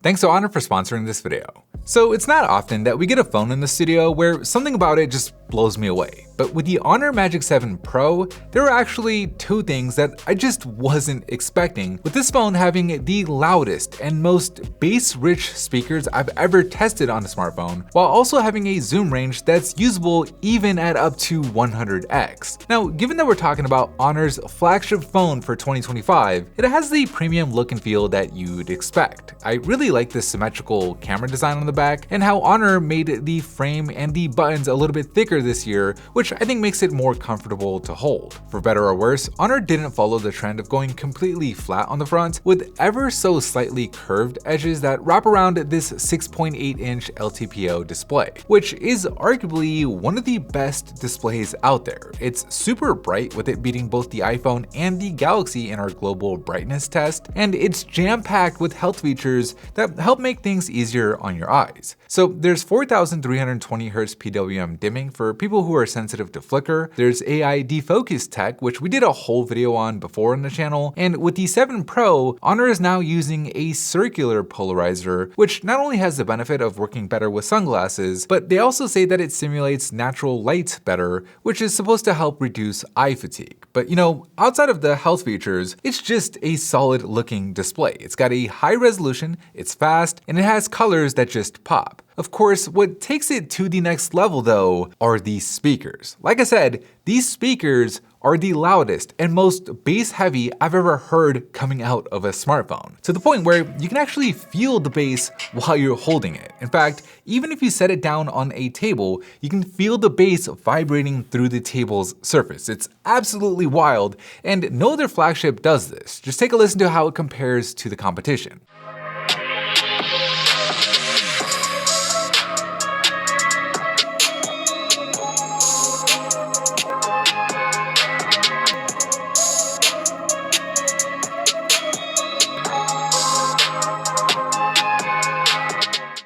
Thanks to Honor for sponsoring this video. So it's not often that we get a phone in the studio where something about it just blows me away. But with the Honor Magic 7 Pro, there are actually two things that I just wasn't expecting, with this phone having the loudest and most bass-rich speakers I've ever tested on a smartphone, while also having a zoom range that's usable even at up to 100x. Now, given that we're talking about Honor's flagship phone for 2025, it has the premium look and feel that you'd expect. I really like the symmetrical camera design on the back, and how Honor made the frame and the buttons a little bit thicker this year, which I think makes it more comfortable to hold. For better or worse, Honor didn't follow the trend of going completely flat on the front, with ever so slightly curved edges that wrap around this 6.8-inch LTPO display, which is arguably one of the best displays out there. It's super bright, with it beating both the iPhone and the Galaxy in our global brightness test, and it's jam-packed with health features that help make things easier on your eyes. So there's 4320 Hz PWM dimming for people who are sensitive to flicker. There's AI defocus tech, which we did a whole video on before on the channel. And with the 7 Pro, Honor is now using a circular polarizer, which not only has the benefit of working better with sunglasses, but they also say that it simulates natural light better, which is supposed to help reduce eye fatigue. But you know, outside of the health features, it's just a solid looking display. It's got a high resolution, it's fast, and it has colors that just pop. Of course, what takes it to the next level though are these speakers. Like I said, these speakers are the loudest and most bass heavy I've ever heard coming out of a smartphone, to the point where you can actually feel the bass while you're holding it. In fact, even if you set it down on a table, you can feel the bass vibrating through the table's surface. It's absolutely wild, and no other flagship does this. Just take a listen to how it compares to the competition.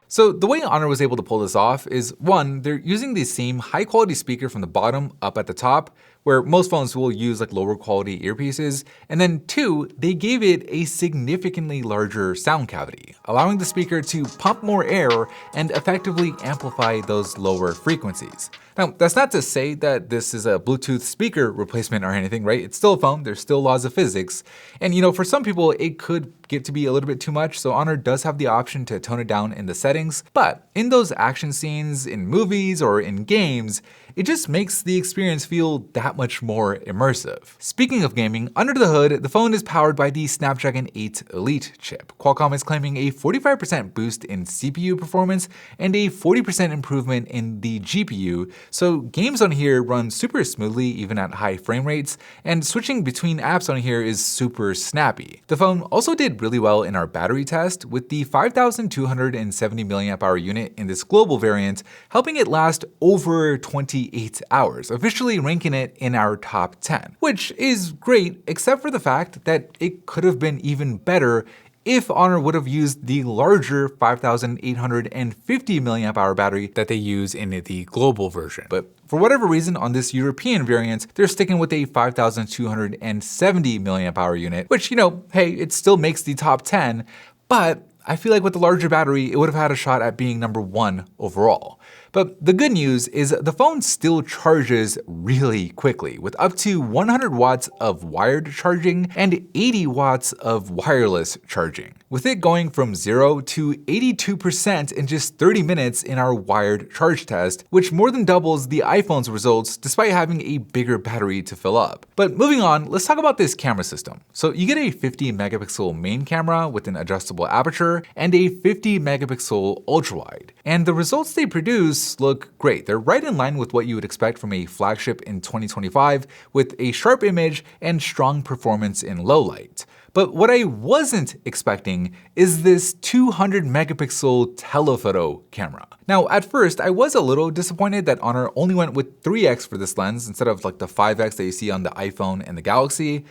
So the way Honor was able to pull this off is, one, they're using the same high quality speaker from the bottom up at the top, where most phones will use like lower quality earpieces, and then two, they gave it a significantly larger sound cavity, allowing the speaker to pump more air and effectively amplify those lower frequencies. Now, that's not to say that this is a Bluetooth speaker replacement or anything, right? It's still a phone, there's still laws of physics. And you know, for some people, it could get to be a little bit too much, so Honor does have the option to tone it down in the settings. But in those action scenes, in movies, or in games, it just makes the experience feel that much more immersive. Speaking of gaming, under the hood, the phone is powered by the Snapdragon 8 Elite chip. Qualcomm is claiming a 45% boost in CPU performance and a 40% improvement in the GPU, so games on here run super smoothly even at high frame rates, and switching between apps on here is super snappy. The phone also did really well in our battery test, with the 5270 mAh unit in this global variant helping it last over 28 hours, officially ranking it in our top 10, which is great, except for the fact that it could have been even better if Honor would have used the larger 5850 mAh battery that they use in the global version. But for whatever reason, on this European variant, they're sticking with a 5270 mAh unit, which, you know, hey, it still makes the top 10, but I feel like with the larger battery, it would have had a shot at being number 1 overall. But the good news is the phone still charges really quickly, with up to 100 watts of wired charging and 80 watts of wireless charging, with it going from 0 to 82% in just 30 minutes in our wired charge test, which more than doubles the iPhone's results despite having a bigger battery to fill up. But moving on, let's talk about this camera system. So you get a 50 megapixel main camera with an adjustable aperture and a 50 megapixel ultra wide. And the results they produce look great. They're right in line with what you would expect from a flagship in 2025, with a sharp image and strong performance in low light. But what I wasn't expecting is this 200 megapixel telephoto camera. Now, at first, I was a little disappointed that Honor only went with 3x for this lens instead of like the 5x that you see on the iPhone and the Galaxy.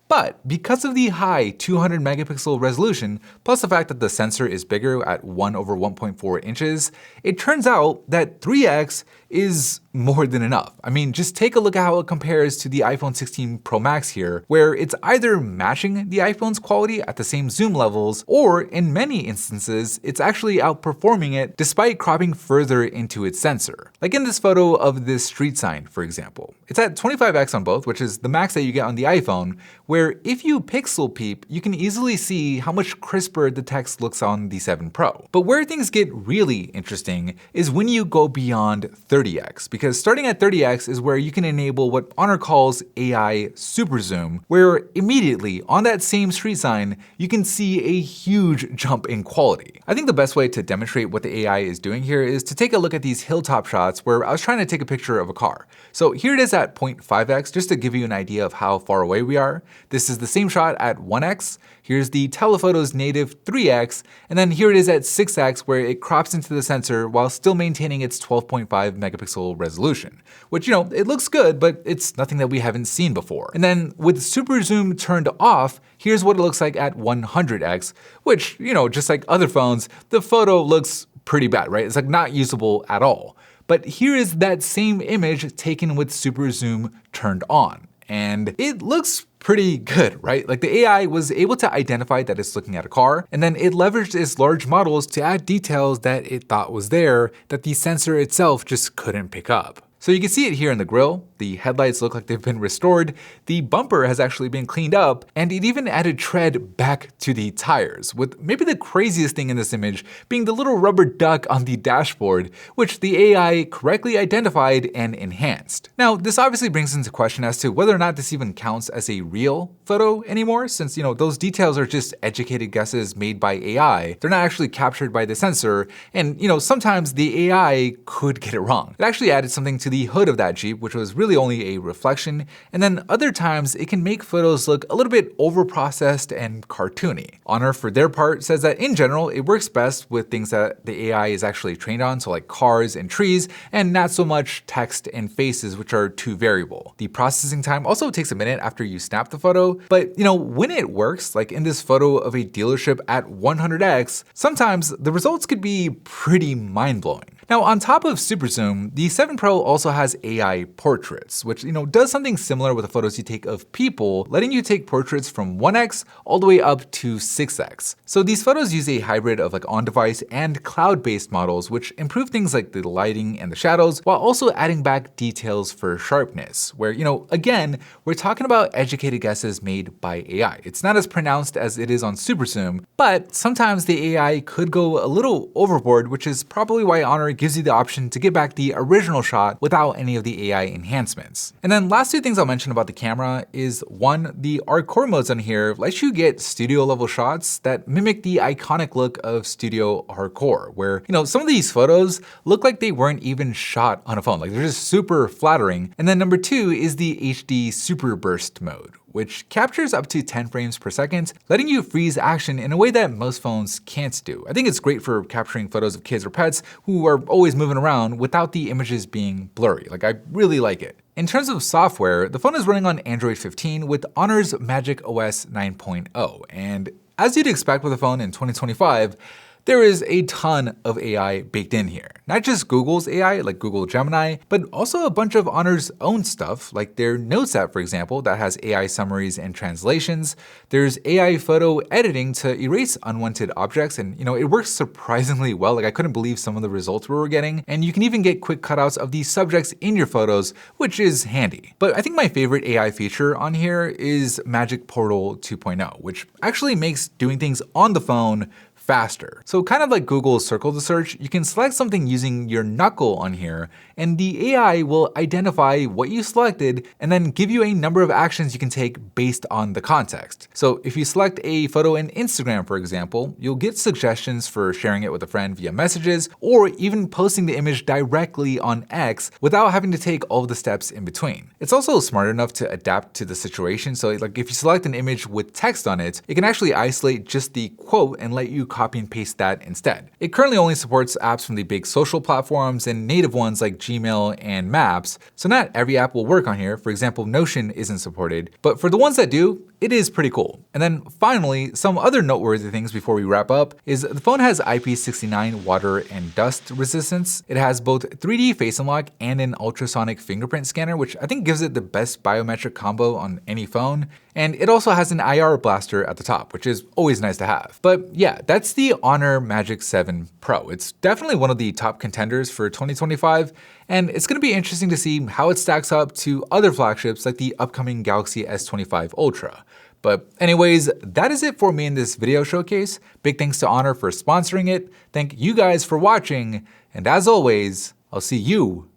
But because of the high 200 megapixel resolution, plus the fact that the sensor is bigger at 1/1.4 inches, it turns out that 3x is more than enough. I mean, just take a look at how it compares to the iPhone 16 Pro Max here, where it's either matching the iPhone's quality at the same zoom levels, or in many instances, it's actually outperforming it despite cropping further into its sensor. Like in this photo of this street sign, for example. It's at 25x on both, which is the max that you get on the iPhone, where if you pixel peep, you can easily see how much crisper the text looks on the 7 Pro. But where things get really interesting is when you go beyond 30x, because starting at 30x is where you can enable what Honor calls AI super zoom, where immediately on that same street sign, you can see a huge jump in quality. I think the best way to demonstrate what the AI is doing here is to take a look at these hilltop shots where I was trying to take a picture of a car. So here it is at 0.5x, just to give you an idea of how far away we are. This is the same shot at 1x. Here's the telephoto's native 3x, and then here it is at 6x where it crops into the sensor while still maintaining its 12.5 megapixel resolution. Which, it looks good, but it's nothing that we haven't seen before. And then with super zoom turned off, here's what it looks like at 100x, which, just like other phones, the photo looks pretty bad, right? It's like not usable at all. But here is that same image taken with super zoom turned on. And it looks pretty good, right? Like the AI was able to identify that it's looking at a car, and then it leveraged its large models to add details that it thought was there that the sensor itself just couldn't pick up. So you can see it here in the grille. The headlights look like they've been restored, the bumper has actually been cleaned up, and it even added tread back to the tires, with maybe the craziest thing in this image being the little rubber duck on the dashboard, which the AI correctly identified and enhanced. Now, this obviously brings into question as to whether or not this even counts as a real photo anymore, since those details are just educated guesses made by AI. They're not actually captured by the sensor, and sometimes the AI could get it wrong. It actually added something to the hood of that Jeep, which was really only a reflection, and then other times it can make photos look a little bit over-processed and cartoony. Honor, for their part, says that in general, it works best with things that the AI is actually trained on, so like cars and trees, and not so much text and faces, which are too variable. The processing time also takes a minute after you snap the photo, but when it works, like in this photo of a dealership at 100x, sometimes the results could be pretty mind-blowing. Now, on top of super zoom, the 7 Pro also has AI portraits, which does something similar with the photos you take of people, letting you take portraits from 1x all the way up to 6x. So these photos use a hybrid of like on-device and cloud-based models, which improve things like the lighting and the shadows, while also adding back details for sharpness, where again, we're talking about educated guesses made by AI. It's not as pronounced as it is on super zoom, but sometimes the AI could go a little overboard, which is probably why Honor gives you the option to get back the original shot without any of the AI enhancements. And then last two things I'll mention about the camera is one, the hardcore modes on here lets you get studio level shots that mimic the iconic look of studio hardcore, where some of these photos look like they weren't even shot on a phone, like they're just super flattering. And then number two is the HD super burst mode, which captures up to 10 frames per second, letting you freeze action in a way that most phones can't do. I think it's great for capturing photos of kids or pets who are always moving around without the images being blurry. Like, I really like it. In terms of software, the phone is running on Android 15 with Honor's MagicOS 9.0, and as you'd expect with a phone in 2025, there is a ton of AI baked in here. Not just Google's AI, like Google Gemini, but also a bunch of Honor's own stuff, like their Notes app, for example, that has AI summaries and translations. There's AI photo editing to erase unwanted objects, and it works surprisingly well. Like, I couldn't believe some of the results we were getting. And you can even get quick cutouts of these subjects in your photos, which is handy. But I think my favorite AI feature on here is Magic Portal 2.0, which actually makes doing things on the phone faster. So kind of like Google's circle to search, you can select something using your knuckle on here, and the AI will identify what you selected and then give you a number of actions you can take based on the context. So if you select a photo in Instagram, for example, you'll get suggestions for sharing it with a friend via messages, or even posting the image directly on X without having to take all of the steps in between. It's also smart enough to adapt to the situation. So like if you select an image with text on it, it can actually isolate just the quote and let you copy and paste that instead. It currently only supports apps from the big social platforms and native ones like Gmail and Maps, so not every app will work on here. For example, Notion isn't supported, but for the ones that do, it is pretty cool. And then finally, some other noteworthy things before we wrap up is the phone has IP69 water and dust resistance. It has both 3D face unlock and an ultrasonic fingerprint scanner, which I think gives it the best biometric combo on any phone. And it also has an IR blaster at the top, which is always nice to have. But yeah, that's the Honor Magic 7 Pro. It's definitely one of the top contenders for 2025, and it's gonna be interesting to see how it stacks up to other flagships like the upcoming Galaxy S25 Ultra. But anyways, that is it for me in this video showcase. Big thanks to Honor for sponsoring it. Thank you guys for watching, and as always, I'll see you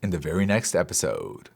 in the very next episode.